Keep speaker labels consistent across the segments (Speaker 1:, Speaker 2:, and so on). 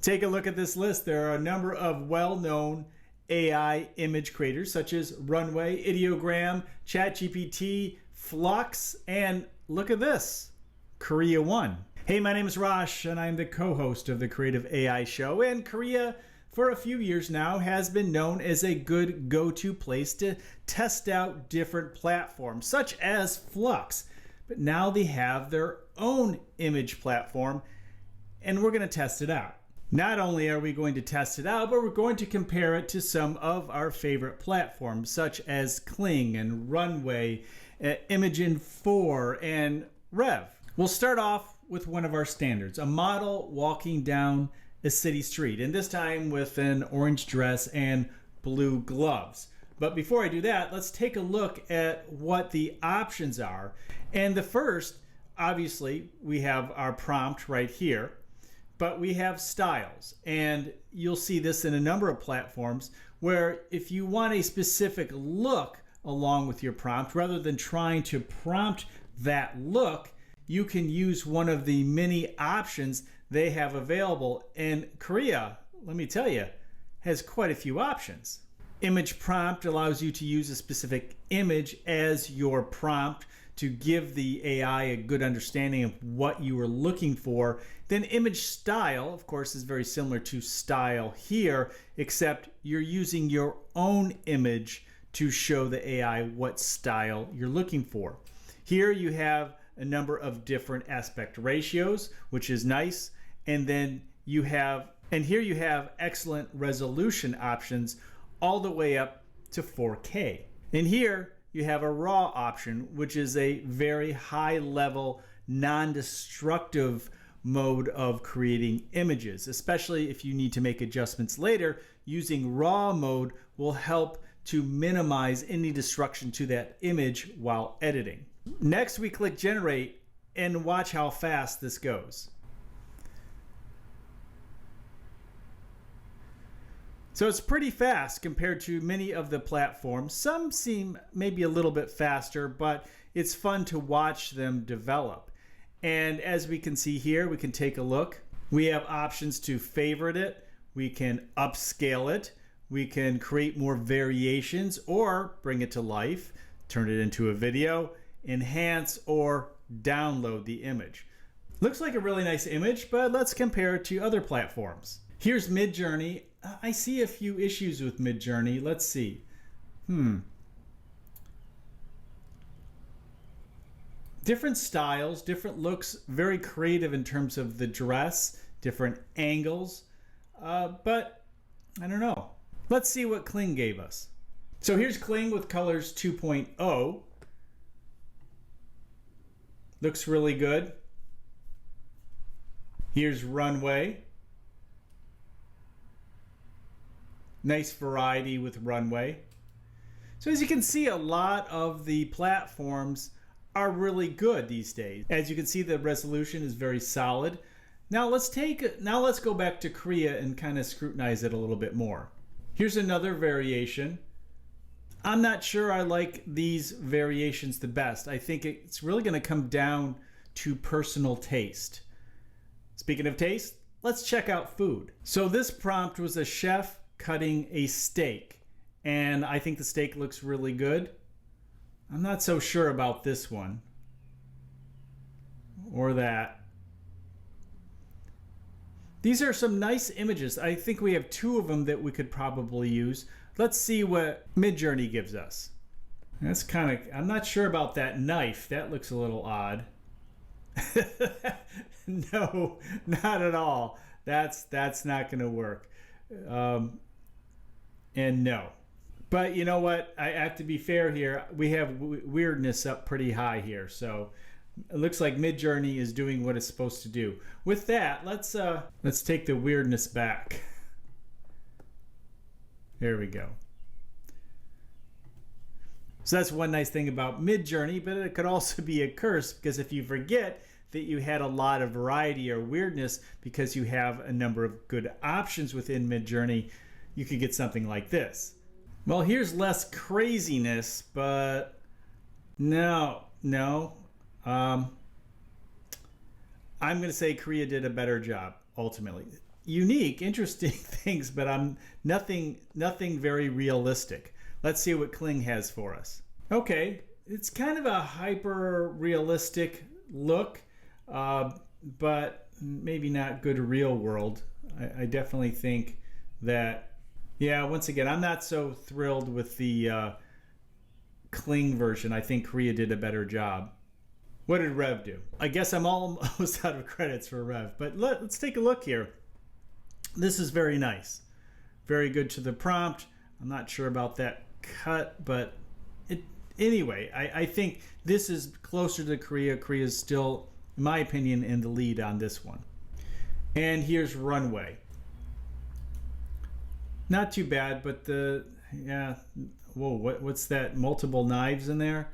Speaker 1: Take a look at this list. There are a number of well-known AI image creators such as Runway, Ideogram, ChatGPT, Flux, and look at this, Krea 1. Hey, my name is Rosh, and I'm the co-host of the Creative AI Show, and Krea, for a few years now, has been known as a good go-to place to test out different platforms, such as Flux. But now they have their own image platform, and we're going to test it out. Not only are we going to test it out, but we're going to compare it to some of our favorite platforms, such as Kling and Runway, Imagen 4, and Rev. We'll start off with one of our standards, a model walking down a city street, and this time with an orange dress and blue gloves. But before I do that, let's take a look at what the options are. And the first, obviously, we have our prompt right here. But we have styles, and you'll see this in a number of platforms where if you want a specific look along with your prompt, rather than trying to prompt that look, you can use one of the many options they have available. And Krea, let me tell you, has quite a few options. Image prompt allows you to use a specific image as your prompt to give the AI a good understanding of what you are looking for. Then image style, of course, is very similar to style here, except you're using your own image to show the AI what style you're looking for. Here you have a number of different aspect ratios, which is nice. And then you have, and here you have excellent resolution options all the way up to 4K. And here you have a raw option, which is a very high level, non-destructive mode of creating images, especially if you need to make adjustments later. Using raw mode will help to minimize any destruction to that image while editing. Next, we click generate and watch how fast this goes. So it's pretty fast compared to many of the platforms. Some seem maybe a little bit faster, but it's fun to watch them develop. And as we can see here, we can take a look. We have options to favorite it. We can upscale it. We can create more variations or bring it to life, turn it into a video, enhance or download the image. Looks like a really nice image, but let's compare it to other platforms. Here's MidJourney. I see a few issues with MidJourney. Let's see. Different styles, different looks, very creative in terms of the dress, different angles, but I don't know. Let's see what Kling gave us. So here's Kling with Kolors 2.0. Looks really good. Here's Runway. Nice variety with Runway. So as you can see, a lot of the platforms are really good these days. As you can see, the resolution is very solid. Now let's go back to Krea and kind of scrutinize it a little bit more. Here's another variation. I'm not sure I like these variations the best. I think it's really going to come down to personal taste. Speaking of taste, let's check out food. So this prompt was a chef cutting a steak, and I think the steak looks really good. I'm not so sure about this one or that. These are some nice images. I think we have two of them that we could probably use. Let's see what MidJourney gives us. That's kind of, I'm not sure about that knife. That looks a little odd. No, not at all. That's not going to work. And no. But you know what? I have to be fair here. We have weirdness up pretty high here. So it looks like MidJourney is doing what it's supposed to do. With that, let's take the weirdness back. There we go. So that's one nice thing about MidJourney, but it could also be a curse, because if you forget that you had a lot of variety or weirdness because you have a number of good options within MidJourney, you could get something like this. Well, here's less craziness, but no. I'm going to say Krea did a better job, ultimately. unique, interesting things, but I'm nothing very realistic. Let's see what Kling has for us. Okay, it's kind of a hyper realistic look, but maybe not good real world. I definitely think that, yeah, once again, I'm not so thrilled with the Kling version. I think Krea did a better job. What did Rev do? I guess I'm almost out of credits for Rev, but let's take a look here. This is very nice. Very good to the prompt. I'm not sure about that cut, but anyway, I think this is closer to Krea. Krea is still, in my opinion, in the lead on this one. And here's Runway. Not too bad, but whoa, what's that? Multiple knives in there?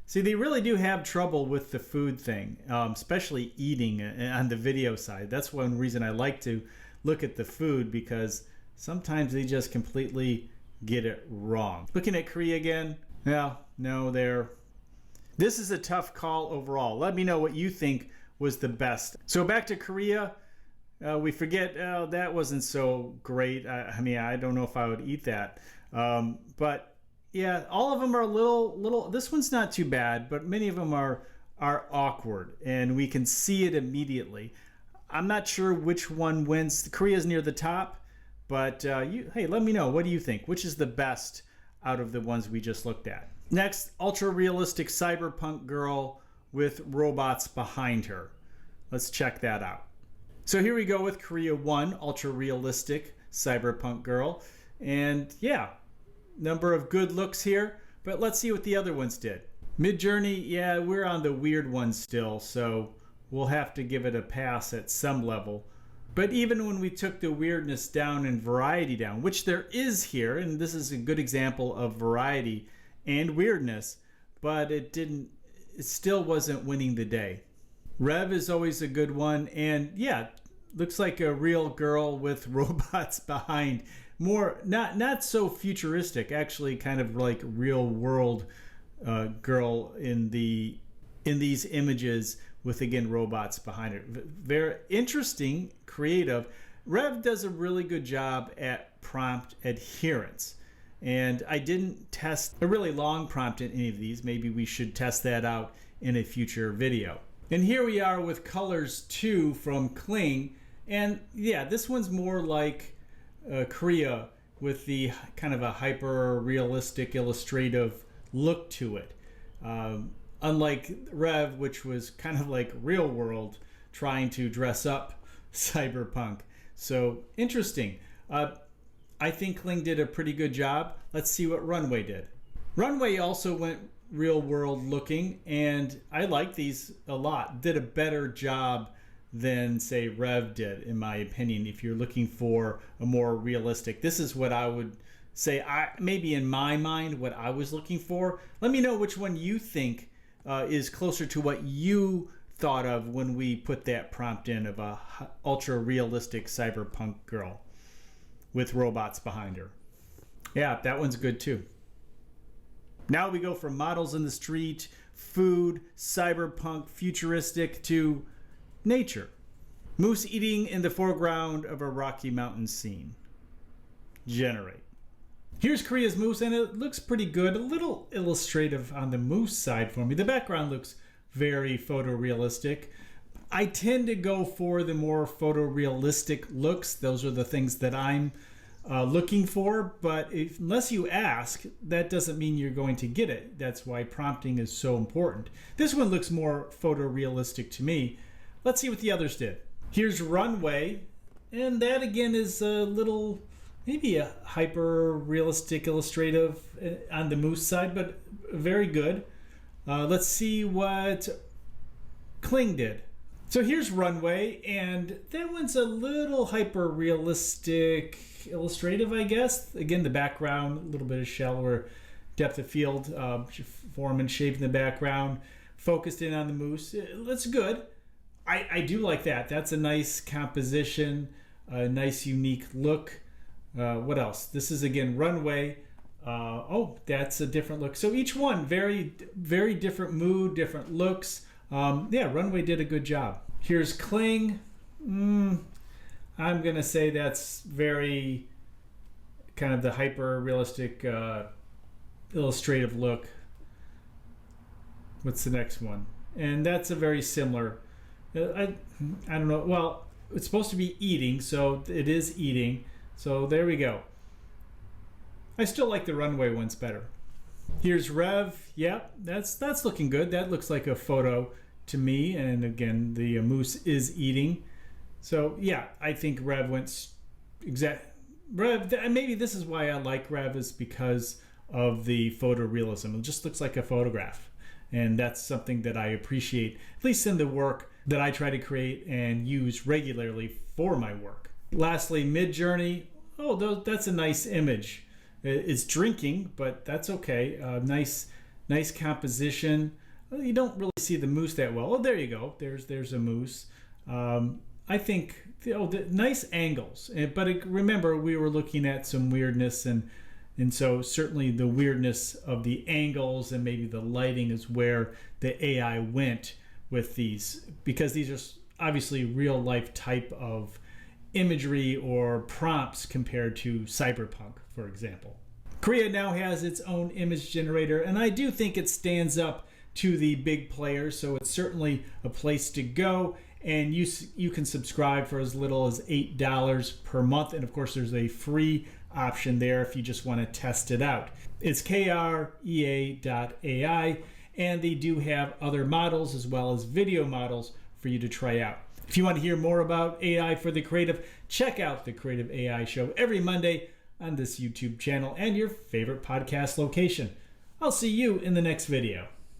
Speaker 1: See, they really do have trouble with the food thing, especially eating on the video side. That's one reason I like to look at the food, because sometimes they just completely get it wrong. Looking at Krea again, no, this is a tough call overall. Let me know what you think was the best. So back to Krea, we forget, that wasn't so great. I mean, I don't know if I would eat that. But yeah, all of them are a little, this one's not too bad, but many of them are awkward, and we can see it immediately. I'm not sure which one wins. Korea's near the top, but hey, let me know. What do you think? Which is the best out of the ones we just looked at? Next, ultra-realistic cyberpunk girl with robots behind her. Let's check that out. So here we go with Krea 1, ultra-realistic cyberpunk girl. And yeah, number of good looks here, but let's see what the other ones did. MidJourney, yeah, we're on the weird one still, so we'll have to give it a pass at some level. But even when we took the weirdness down and variety down, which there is here, and this is a good example of variety and weirdness, but it still wasn't winning the day. Rev is always a good one, and yeah, looks like a real girl with robots behind. More not so futuristic, actually kind of like real world girl in these images with, again, robots behind her. Very interesting, creative. Rev does a really good job at prompt adherence. And I didn't test a really long prompt in any of these. Maybe we should test that out in a future video. And here we are with Kolors 2 from Kling. And yeah, this one's more like Krea with the kind of a hyper realistic illustrative look to it, unlike Rev, which was kind of like real world trying to dress up cyberpunk. So interesting. I think Kling did a pretty good job. Let's see what Runway did. Runway also went real world looking, and I like these a lot. Did a better job than, say, Rev did, in my opinion. If you're looking for a more realistic, this is what I would say, maybe in my mind, what I was looking for. Let me know which one you think is closer to what you thought of when we put that prompt in of a ultra realistic cyberpunk girl with robots behind her. Yeah, that one's good too. Now we go from models in the street, food, cyberpunk, futuristic, to nature. Moose eating in the foreground of a Rocky Mountain scene. Generate. Here's Krea's moose, and it looks pretty good. A little illustrative on the moose side for me. The background looks very photorealistic. I tend to go for the more photorealistic looks. Those are the things that I'm looking for, but unless you ask, that doesn't mean you're going to get it. That's why prompting is so important. This one looks more photorealistic to me. Let's see what the others did. Here's Runway, and that again is a little, maybe a hyper realistic illustrative on the moose side, but very good. Let's see what Kling did. So here's Runway, and that one's a little hyper realistic illustrative, I guess. Again, the background, a little bit of shallower depth of field, form and shape in the background, focused in on the moose. That's good. I do like that. That's a nice composition, a nice unique look. What else? This is again Runway. Oh, that's a different look. So each one very, very different mood, different looks. Yeah, Runway did a good job. Here's Kling. I'm going to say that's very kind of the hyper-realistic illustrative look. What's the next one? And that's a very similar. I don't know. Well, it's supposed to be eating, so it is eating. So there we go. I still like the Runway ones better. Here's Rev. Yep, that's looking good. That looks like a photo to me. And again, the moose is eating. So yeah, I think Rev went Rev. Maybe this is why I like Rev, is because of the photorealism. It just looks like a photograph, and that's something that I appreciate, at least in the work that I try to create and use regularly for my work. Lastly, MidJourney. Oh, that's a nice image. It's drinking, but that's okay. Nice composition. You don't really see the moose that well. Oh, there you go. There's a moose. I think nice angles. But remember, we were looking at some weirdness, and so certainly the weirdness of the angles and maybe the lighting is where the AI went with these, because these are obviously real life type of imagery or prompts compared to cyberpunk, for example. Krea now has its own image generator, and I do think it stands up to the big players, so it's certainly a place to go. And you can subscribe for as little as $8 per month, and of course there's a free option there if you just want to test it out. It's Krea.ai, and they do have other models as well as video models for you to try out. If you want to hear more about AI for the creative, check out the Creative AI Show every Monday on this YouTube channel and your favorite podcast location. I'll see you in the next video.